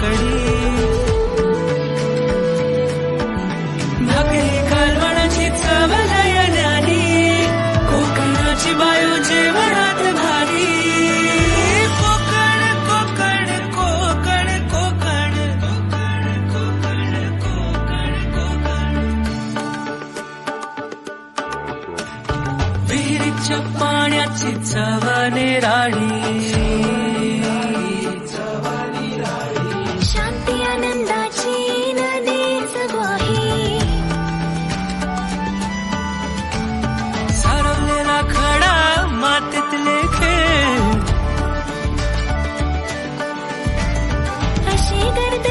कडी भाकरी कालवणाची चव लयण्यानी कोकणाची बायो जेवणात भारी कोकण कोकण कोकण कोकण कोकण कोकण कोकण विहिरीच्या पाण्याची चव निराळी